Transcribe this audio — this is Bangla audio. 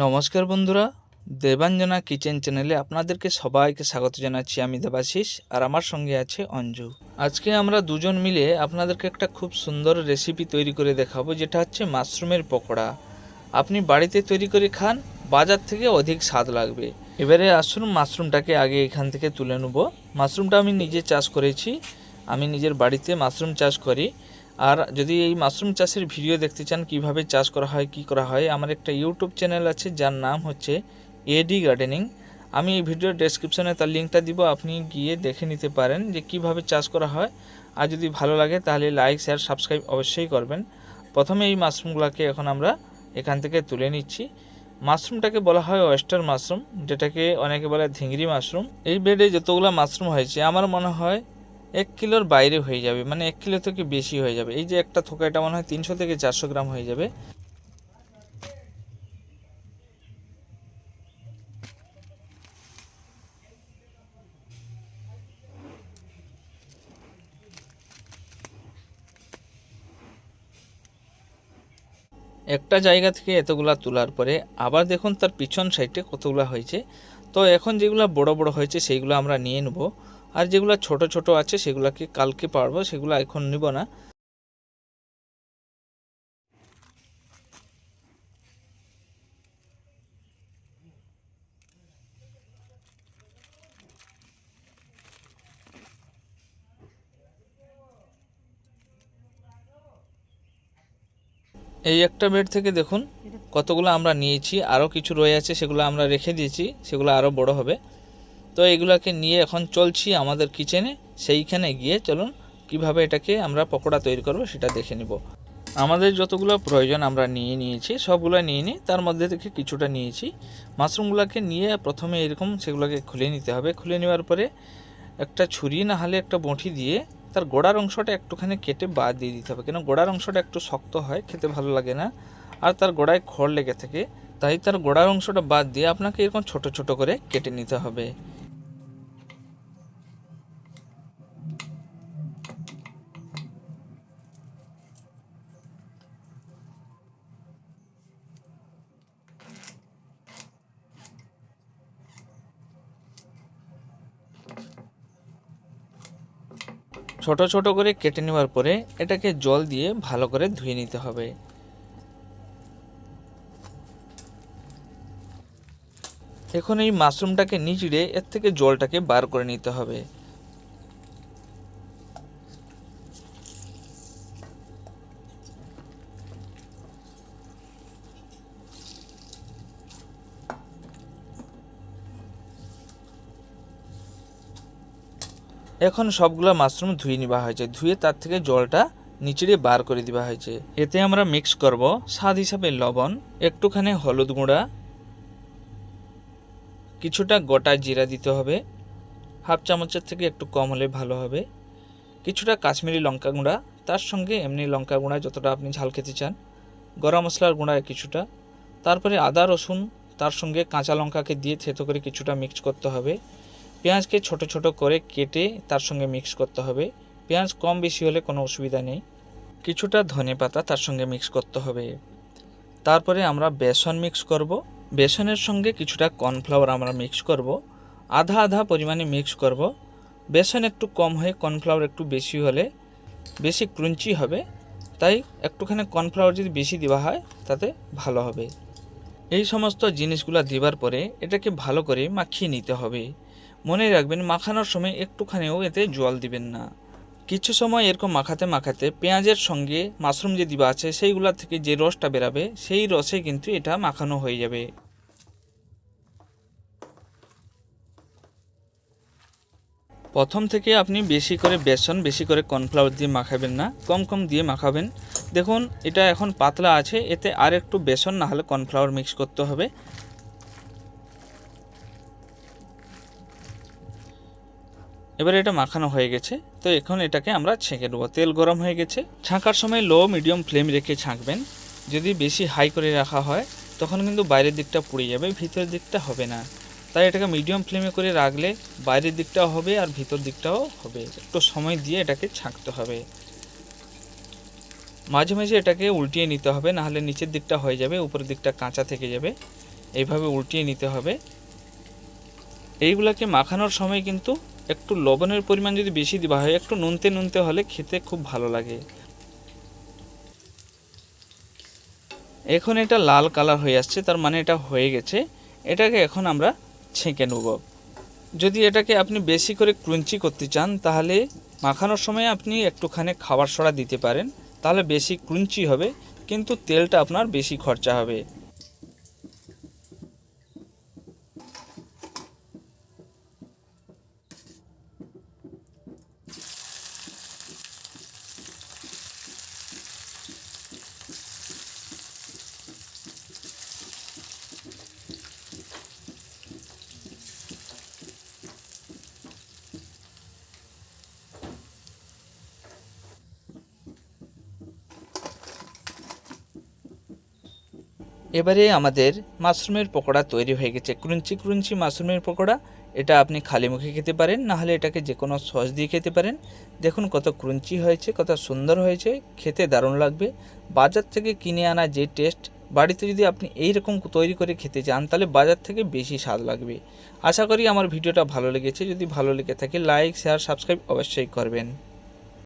নমস্কার বন্ধুরা, দেবাঞ্জনা কিচেন চ্যানেলে আপনাদেরকে সবাইকে স্বাগত জানাচ্ছি। আমি দেবাশিস আর আমার সঙ্গে আছে অঞ্জু। আজকে আমরা দুজন মিলে আপনাদেরকে একটা খুব সুন্দর রেসিপি তৈরি করে দেখাবো, যেটা হচ্ছে মাশরুমের পকোড়া। আপনি বাড়িতে তৈরি করে খান, বাজার থেকে অধিক স্বাদ লাগবে। এবারে আসুন মাশরুমটাকে আগে এখান থেকে তুলে নেব। মাশরুমটা আমি নিজে চাষ করেছি, আমি নিজের বাড়িতে মাশরুম চাষ করি। আর যদি এই মাশরুম চাষের ভিডিও দেখতে চান কিভাবে চাষ করা হয়, কি করা হয়, আমার একটা ইউটিউব চ্যানেল আছে যার নাম হচ্ছে এডি গার্ডেনিং। আমি এই ভিডিওর ডেসক্রিপশনে তার লিঙ্কটা দিব, আপনি গিয়ে দেখে নিতে পারেন যে কিভাবে চাষ করা হয়। আর যদি ভালো লাগে তাহলে লাইক, শেয়ার, সাবস্ক্রাইব অবশ্যই করবেন। প্রথমে এই মাশরুমগুলোকে এখন আমরা এখান থেকে তুলে নিচ্ছি। মাশরুমটাকে বলা হয় ওয়েস্টার মাশরুম, যেটাকে অনেকে বলে ধিংরি মাশরুম। এই বেডে যতগুলো মাশরুম হয়েছে আমার মনে হয় 1 কিলোর বাইরে হয়ে যাবে, মানে 1 কিলো থেকে বেশি হয়ে যাবে। এই যে একটা থোকা, এটা মনে হয় 300 থেকে 400 গ্রাম হয়ে যাবে। একটা জায়গা থেকে এতগুলা তোলার পরে আবার দেখুন তার পিছন সাইডে কতগুলো হয়েছে। তো এখন যেগুলো বড় বড় হয়েছে সেইগুলো আমরা নিয়ে নেব, আর যেগুলো ছোট ছোট আছে সেগুলোকে কালকে পারবো, সেগুলো এখন নিব না। এই একটা বেড থেকে দেখুন কতগুলো আমরা নিয়েছি, আরও কিছু রয়ে আছে, সেগুলো আমরা রেখে দিয়েছি, সেগুলো আরও বড় হবে। তো এইগুলোকে নিয়ে এখন চলছি আমাদের কিচেনে। সেইখানে গিয়ে চলুন কিভাবে এটাকে আমরা পকোড়া তৈরি করব সেটা দেখে নিব। আমাদের যতগুলো প্রয়োজন আমরা নিয়েছি, সবগুলো নিয়ে নিই। তার মধ্যে থেকে কিছুটা নিয়েছি। মাশরুমগুলোকে নিয়ে প্রথমে এরকম সেগুলোকে খুলে নিতে হবে। খুলে নেওয়ার পরে একটা ছুরি না হলে একটা বঁটি দিয়ে তার গোড়ার অংশটা একটুখানি কেটে বাদ দিয়ে দিতে হবে, কেন গোড়ার অংশটা একটু শক্ত হয়, খেতে ভালো লাগে না, আর তার গোড়ায় খড় লেগে থাকে। তাই তার গোড়ার অংশটা বাদ দিয়ে আপনাকে এরকম ছোট ছোট করে কেটে নিতে হবে। ছোট ছোট করে কেটে নেওয়ার পরে এটাকে জল দিয়ে ভালো করে ধুয়ে নিতে হবে। এখন এই মাশরুমটাকে নিচড়ে এর থেকে জলটাকে বার করে নিতে হবে। এখন সবগুলো মাশরুম ধুয়ে নেওয়া হয়েছে, ধুয়ে তার থেকে জলটা নিচড়ে বার করে দেওয়া হয়েছে। এতে আমরা মিক্স করব স্বাদ হিসাবে লবণ, একটুখানি হলুদ গুঁড়া, কিছুটা গোটা জিরা দিতে হবে, হাফ চামচের থেকে একটু কম হলে ভালো হবে, কিছুটা কাশ্মীরি লঙ্কা গুঁড়া, তার সঙ্গে এমনি লঙ্কা গুঁড়া যতটা আপনি ঝাল খেতে চান, গরম মশলার গুঁড়া কিছুটা, তারপরে আদা রসুন, তার সঙ্গে কাঁচা লঙ্কাকে দিয়ে থেতো করে কিছুটা মিক্স করতে হবে। পেঁয়াজকে ছোট ছোট করে কেটে তার সঙ্গে মিক্স করতে হবে। পেঁয়াজ কম বেশি হলে কোনো অসুবিধা নেই। কিছুটা ধনেপাতা তার সঙ্গে মিক্স করতে হবে। তারপরে আমরা বেসন মিক্স করব। বেসনের সঙ্গে কিছুটা কর্নফ্লাওয়ার আমরা মিক্স করব, আধা আধা পরিমাণে মিক্স করব। বেসন একটু কম হয়ে কর্নফ্লাওয়ার একটু বেশি হলে বেশি ক্রঞ্চি হবে, তাই একটুখানি কর্নফ্লাওয়ার যদি বেশি দেওয়া হয় তাতে ভালো হবে। এই সমস্ত জিনিসগুলো দেওয়ার পরে এটাকে ভালো করে মাখিয়ে নিতে হবে। মনে রাখবেন মাখানোর সময় একটুখানিও এতে জল দিবেন না। কিছু সময় এরকম মাখাতে মাখাতে পেঁয়াজের সঙ্গে মাশরুম যে দিবা আছে সেইগুলা থেকে যে রসটা বেরাবে সেই রসে কিন্তু এটা মাখানো হয়ে যাবে। প্রথম থেকে আপনি বেশি করে বেসন, বেশি করে কর্নফ্লাওয়ার দিয়ে মাখাবেন না, কম কম দিয়ে মাখাবেন। দেখুন এটা এখন পাতলা আছে, এতে আর একটু বেসন না হলে কর্নফ্লাওয়ার মিক্স করতে হবে। এবারে এটা মাখানো হয়ে গেছে, তো এখন এটাকে আমরা ছেঁকে দেবো। তেল গরম হয়ে গেছে, ছাঁকার সময় লো মিডিয়াম ফ্লেম রেখে ছাঁকবেন। যদি বেশি হাই করে রাখা হয় তখন কিন্তু বাইরের দিকটা পুড়ে যাবে, ভিতরের দিকটা হবে না। তাই এটাকে মিডিয়াম ফ্লেমে করে রাখলে বাইরের দিকটাও হবে আর ভিতর দিকটাও হবে। একটু সময় দিয়ে এটাকে ছাঁকতে হবে। মাঝে মাঝে এটাকে উল্টিয়ে নিতে হবে, নাহলে নিচের দিকটা হয়ে যাবে, উপরের দিকটা কাঁচা থেকে যাবে। এইভাবে উল্টিয়ে নিতে হবে। এইগুলাকে মাখানোর সময় কিন্তু একটু লবণের পরিমাণ যদি বেশি দেওয়া হয়, একটু নুনতে নুনতে হলে খেতে খুব ভালো লাগে। এখন এটা লাল কালার হয়ে আসছে, তার মানে এটা হয়ে গেছে। এটাকে এখন আমরা ছেঁকে নেব। যদি এটাকে আপনি বেশি করে ক্রঞ্চি করতে চান তাহলে মাখানোর সময় আপনি একটুখানি খাবার সোডা দিতে পারেন, তাহলে বেশি ক্রঞ্চি হবে, কিন্তু তেলটা আপনার বেশি খরচা হবে। এবারে আমাদের মাশরুমের পকোড়া তৈরি হয়ে গেছে, ক্রঞ্চি ক্রঞ্চি মাশরুমের পকোড়া। এটা আপনি খালি মুখে খেতে পারেন, নাহলে এটাকে যে কোনো সস দিয়ে খেতে পারেন। দেখুন কত ক্রঞ্চি হয়েছে, কত সুন্দর হয়েছে, খেতে দারুণ লাগবে। বাজার থেকে কিনে আনা যে টেস্ট, বাড়িতে যদি আপনি এই রকম তৈরি করে খেতে চান তাহলে বাজার থেকে বেশি স্বাদ লাগবে। আশা করি আমার ভিডিওটা ভালো লেগেছে। যদি ভালো লেগে থাকে লাইক, শেয়ার, সাবস্ক্রাইব অবশ্যই করবেন।